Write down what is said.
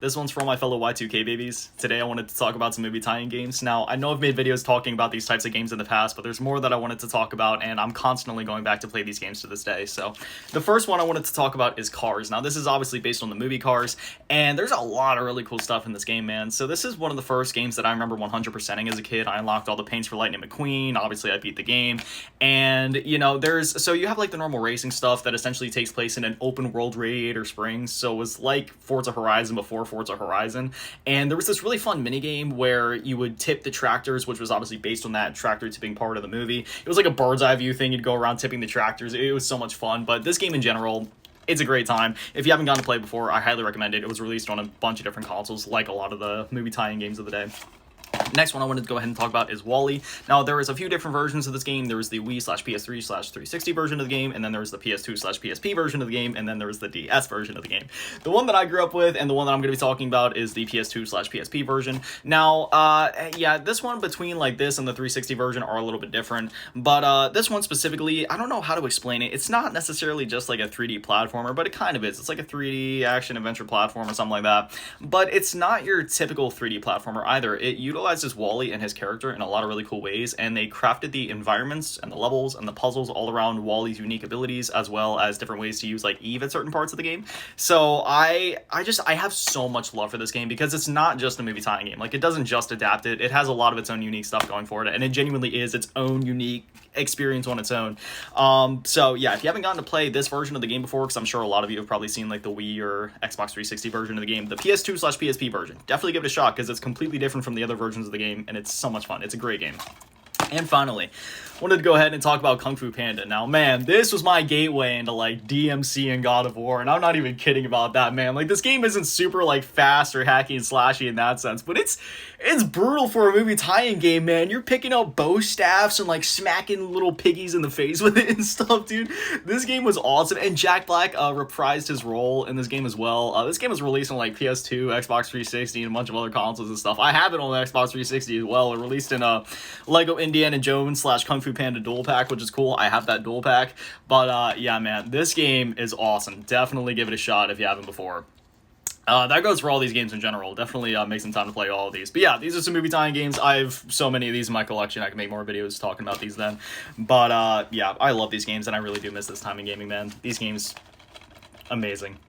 This one's for all my fellow Y2K babies. Today I wanted to talk about some movie tie-in games. Now, I know I've made videos talking about these types of games in the past, but there's more that I wanted to talk about, and I'm constantly going back to play these games to this day. So, the first one I wanted to talk about is Cars. Now, this is obviously based on the movie Cars, and there's a lot of really cool stuff in this game, man. So this is one of the first games that I remember 100%ing as a kid. I unlocked all the paints for Lightning McQueen, obviously I beat the game, and, you know, so you have, like, the normal racing stuff that essentially takes place in an open-world Radiator Springs, so it was like Forza Horizon before Forza Horizon. And there was this really fun minigame where you would tip the tractors, which was obviously based on that tractor tipping part of the movie. It was like a bird's eye view thing. You'd go around tipping the tractors. It was so much fun. But this game in general, it's a great time. If you haven't gone to play before, I highly recommend it. It was released on a bunch of different consoles, like a lot of the movie tie-in games of the day. Next one I wanted to go ahead and talk about is WALL-E. Now, there is a few different versions of this game. There was the Wii/PS3/360 version of the game, and then there was the PS2/PSP version of the game, and then there was the DS version of the game. The one that I grew up with, and the one that I'm going to be talking about, is the PS2/PSP version. Now, yeah, this one between, like, this and the 360 version are a little bit different, but this one specifically, I don't know how to explain it. It's not necessarily just, like, a 3D platformer, but it kind of is. It's like a 3D action-adventure platform or something like that, but it's not your typical 3D platformer either. It utilizes WALL-E and his character in a lot of really cool ways, and they crafted the environments and the levels and the puzzles all around WALL-E's unique abilities, as well as different ways to use, like, Eve at certain parts of the game. So I have so much love for this game because it's not just a movie tie-in game. Like, it doesn't just adapt it. It has a lot of its own unique stuff going for it, and it genuinely is its own unique experience on its own. So yeah, if you haven't gotten to play this version of the game before, because I'm sure a lot of you have probably seen, like, the Wii or Xbox 360 version of the game, the PS2/PSP version, definitely give it a shot because it's completely different from the other versions of the game, and it's so much fun. It's a great game. And finally, wanted to go ahead and talk about Kung Fu Panda. Now, man, this was my gateway into, like, DMC and God of War, and I'm not even kidding about that, man. Like, this game isn't super, like, fast or hacky and slashy in that sense, but it's brutal for a movie tie-in game, man. You're picking up bow staffs and, like, smacking little piggies in the face with it and stuff, dude. This game was awesome, and Jack Black reprised his role in this game as well. This game was released on, like, PS2, Xbox 360, and a bunch of other consoles and stuff. I have it on the Xbox 360 as well. It released in Lego Indiana Jones / Kung Fu Panda dual pack, which is cool. I have that dual pack, but yeah, man, this game is awesome. Definitely give it a shot if you haven't before. That goes for all these games in general. Definitely make some time to play all of these. But yeah, these are some movie tie-in games. I have so many of these in my collection. I can make more videos talking about these then. But yeah, I love these games, and I really do miss this time in gaming, man. These games, amazing.